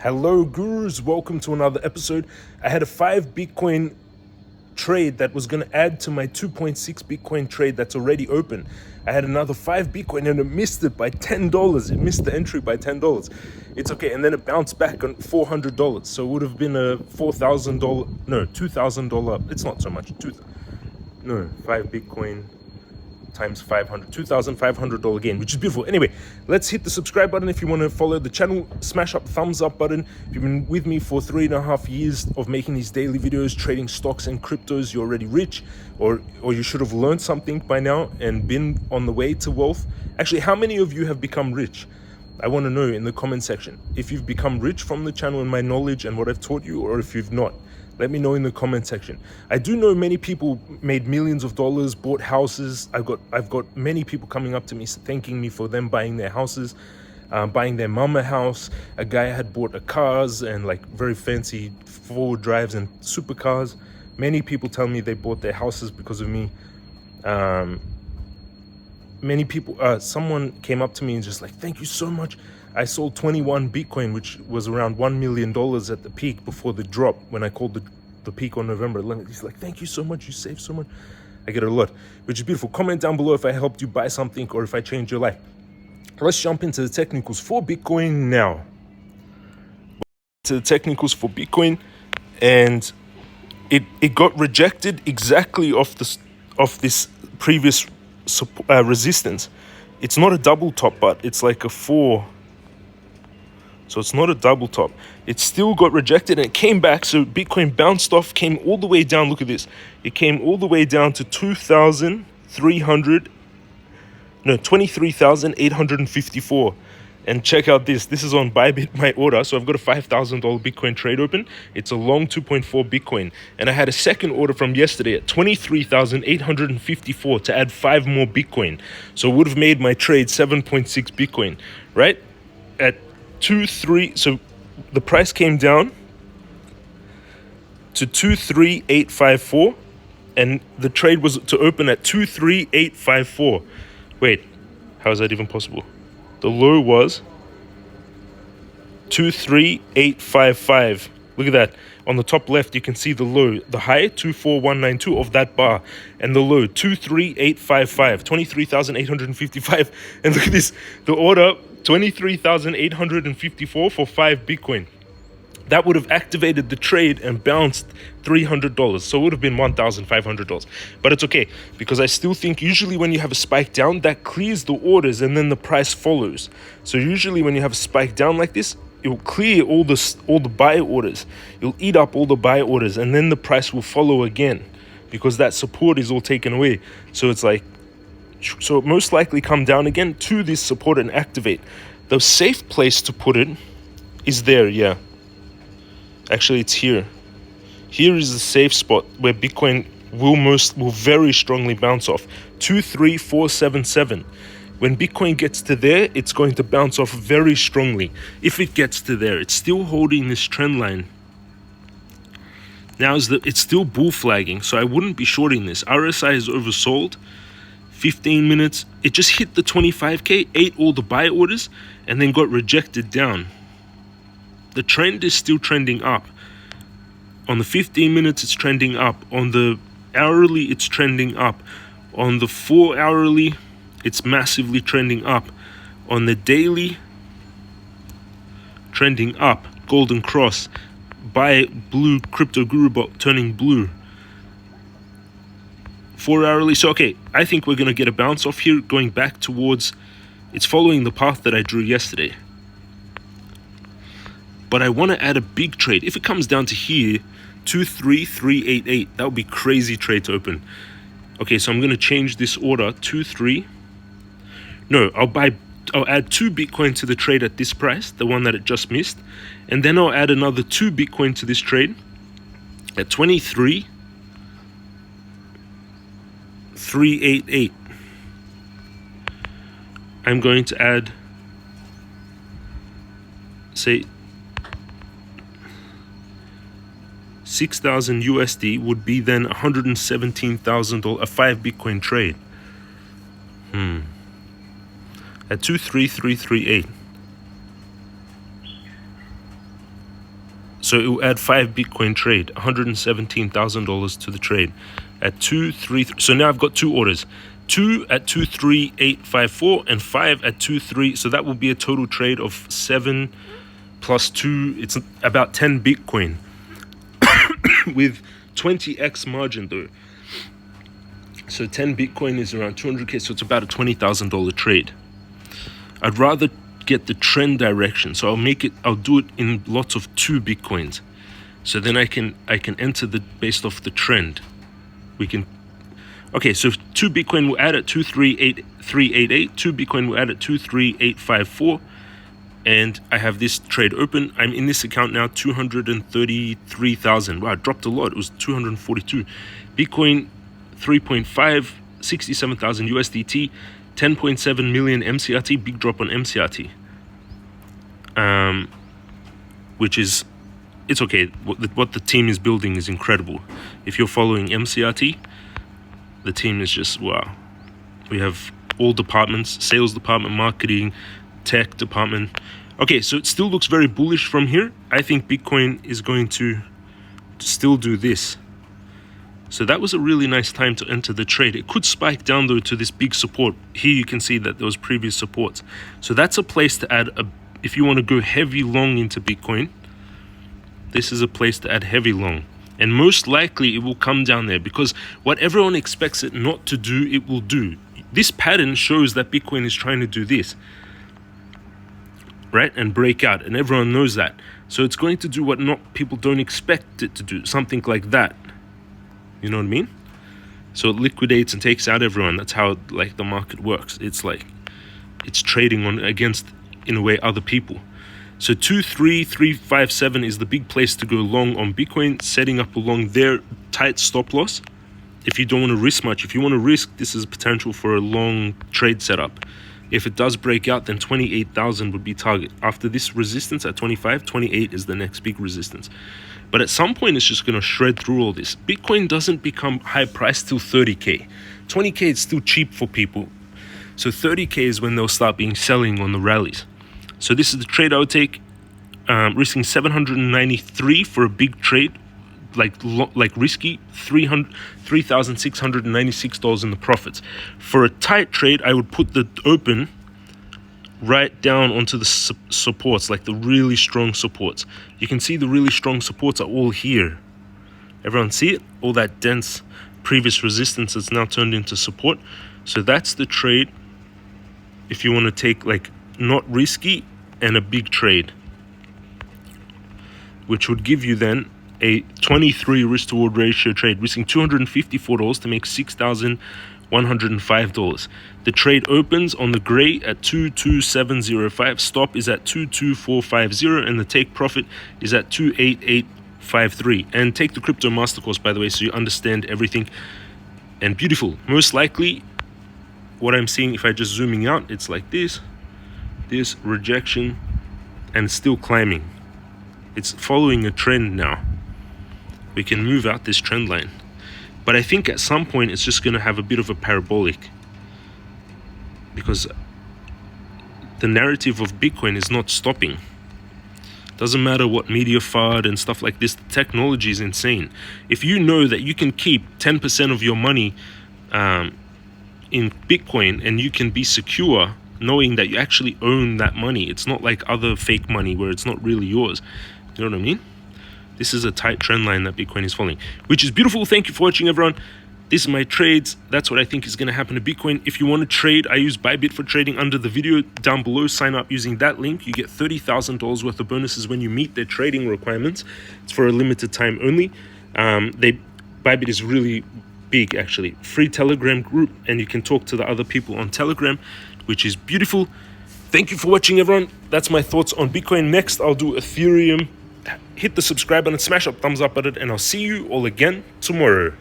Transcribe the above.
Hello gurus, welcome to another episode. I had a 5 Bitcoin trade that was going to add to my 2.6 Bitcoin trade that's already open. I had another 5 Bitcoin and it missed it by $10. It missed the entry by $10. It's okay, and then it bounced back on $400. So it would have been a $2,000, it's not so much, 5 Bitcoin times 500, $2,500 gain, which is beautiful. Anyway, let's hit the subscribe button if you want to follow the channel. Smash up thumbs up button. If you've been with me for 3.5 years of making these daily videos, trading stocks and cryptos, you're already rich, or you should have learned something by now and been on the way to wealth. Actually, how many of you have become rich? I want to know in the comment section if you've become rich from the channel and my knowledge and what I've taught you, or if you've not. Let me know in the comment section. I do know many people made millions of dollars, bought houses. I've got many people coming up to me thanking me for them buying their houses, buying their mama house. A guy had bought a cars and like very fancy 4-wheel drives and supercars. Many people tell me they bought their houses because of me. Many people, someone came up to me and just like, thank you so much. I sold 21 Bitcoin, which was around $1 million at the peak before the drop, when I called the peak on November. He's like, thank you so much. You saved so much. I get it a lot, which is beautiful. Comment down below if I helped you buy something or if I changed your life. Let's jump into the technicals for Bitcoin now. To the technicals for Bitcoin, and it got rejected exactly off this previous resistance. It's not a double top, but it's like a 4. So it's not a double top. It still got rejected and it came back. So Bitcoin bounced off, came all the way down. Look at this. It came all the way down to 23,854. And check out this. This is on Bybit, my order. So I've got a $5,000 Bitcoin trade open. It's a long 2.4 Bitcoin. And I had a second order from yesterday at 23,854 to add 5 more Bitcoin. So it would have made my trade 7.6 Bitcoin, right? At 2.3, so the price came down to 2.3854, and the trade was to open at 2.3854. Wait, how is that even possible? The low was 2.3855. Look at that. On the top left, you can see the low, the high 24192 of that bar, and the low 23855, 23,855. And look at this, the order 23,854 for 5 Bitcoin. That would have activated the trade and bounced $300. So it would have been $1,500. But it's okay, because I still think usually when you have a spike down, that clears the orders and then the price follows. So usually when you have a spike down like this, it will clear all the buy orders. You'll eat up all the buy orders, and then the price will follow again, because that support is all taken away. So it's like, so it most likely come down again to this support and activate. The safe place to put it is there, yeah. Actually, it's here. Here is the safe spot where Bitcoin will very strongly bounce off. 23477. When Bitcoin gets to there, it's going to bounce off very strongly. If it gets to there, it's still holding this trend line. Now it's still bull flagging, so I wouldn't be shorting this. RSI is oversold. 15 minutes, it just hit the 25k, ate all the buy orders, and then got rejected down. The trend is still trending up. On the 15 minutes, it's trending up. On the hourly, it's trending up. On the 4 hourly, it's massively trending up. On the daily, trending up. Golden cross. Buy blue crypto guru bot turning blue. 4 hourly. So okay, I think we're going to get a bounce off here, going back towards, it's following the path that I drew yesterday. But I want to add a big trade. If it comes down to here, 23388, that would be crazy trade to open. Okay, so I'm going to change this order. I'll add 2 Bitcoin to the trade at this price, the one that it just missed. And then I'll add another 2 Bitcoin to this trade at 23,388. I'm going to add, say, 6,000 USD would be then $117,000, a 5 Bitcoin trade. At 23338. So it will add 5 Bitcoin trade, $117,000 to the trade at 233. So now I've got 2 orders, 2 at 23854 and 5 at 23. So that will be a total trade of 7 plus 2. It's about 10 Bitcoin with 20x margin though. So 10 Bitcoin is around 200k. So it's about a $20,000 trade. I'd rather get the trend direction, so I'll do it in lots of 2 Bitcoins, so then I can enter the based off the trend. Okay, so 2 Bitcoin will add at 238,388, 2 Bitcoin will add at 23854, and I have this trade open. I'm in this account now, 233,000. Wow, it dropped a lot. It was 242. Bitcoin 3.5, 67,000 USDT, 10.7 million MCRT, big drop on MCRT. Which is, it's okay. What the team is building is incredible. If you're following MCRT, the team is just, wow. We have all departments, sales department, marketing, tech department. Okay, so it still looks very bullish from here. I think Bitcoin is going to still do this. So that was a really nice time to enter the trade. It could spike down though to this big support. Here you can see that there was previous supports. So that's a place to add if you want to go heavy long into Bitcoin, this is a place to add heavy long. And most likely it will come down there, because what everyone expects it not to do, it will do. This pattern shows that Bitcoin is trying to do this, right? And break out, and everyone knows that. So it's going to do what people don't expect it to do, something like that. You know what I mean? So it liquidates and takes out everyone. That's how like the market works. It's like it's trading on against, in a way, other people. So 23357 is the big place to go long on Bitcoin, setting up along their tight stop loss. If you don't want to risk much, if you want to risk, this is potential for a long trade setup. If it does break out, then 28,000 would be target. After this resistance at 25, 28 is the next big resistance. But at some point, it's just going to shred through all this. Bitcoin doesn't become high priced till 30K. 20K is still cheap for people. So 30K is when they'll start being selling on the rallies. So this is the trade I would take, risking 793 for a big trade, like risky, $3,696 in the profits. For a tight trade, I would put the open right down onto the supports, like the really strong supports. You can see the really strong supports are all here. Everyone see it? All that dense previous resistance is now turned into support. So that's the trade if you want to take like not risky and a big trade, which would give you then a 23 risk to reward ratio trade, risking $254 to make $6,105. The trade opens on the gray at 22705, stop is at 22450, and the take profit is at 28853. And take the crypto mastercourse, by the way, so you understand everything. And beautiful. Most likely what I'm seeing, if I just zooming out, it's like this rejection, and still climbing. It's following a trend now. We can move out this trend line. But I think at some point it's just going to have a bit of a parabolic, because the narrative of Bitcoin is not stopping. Doesn't matter what media FUD and stuff like this, the technology is insane. If you know that you can keep 10% of your money in Bitcoin and you can be secure knowing that you actually own that money, it's not like other fake money where it's not really yours. You know what I mean? This is a tight trend line that Bitcoin is following, which is beautiful. Thank you for watching, everyone. This is my trades. That's what I think is going to happen to Bitcoin. If you want to trade, I use Bybit for trading under the video down below. Sign up using that link. You get $30,000 worth of bonuses when you meet their trading requirements. It's for a limited time only. Bybit is really big, actually. Free Telegram group, and you can talk to the other people on Telegram, which is beautiful. Thank you for watching, everyone. That's my thoughts on Bitcoin. Next, I'll do Ethereum. Hit the subscribe button, smash up thumbs up button, and I'll see you all again tomorrow.